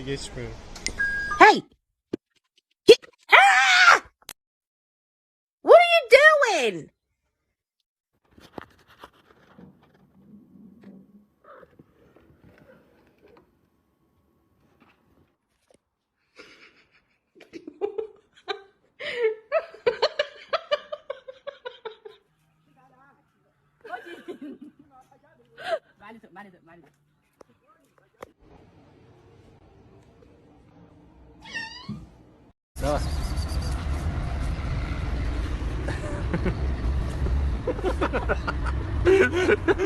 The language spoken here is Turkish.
Hadi geçmiyorum. Hey! Ah! What are you doing? Devam.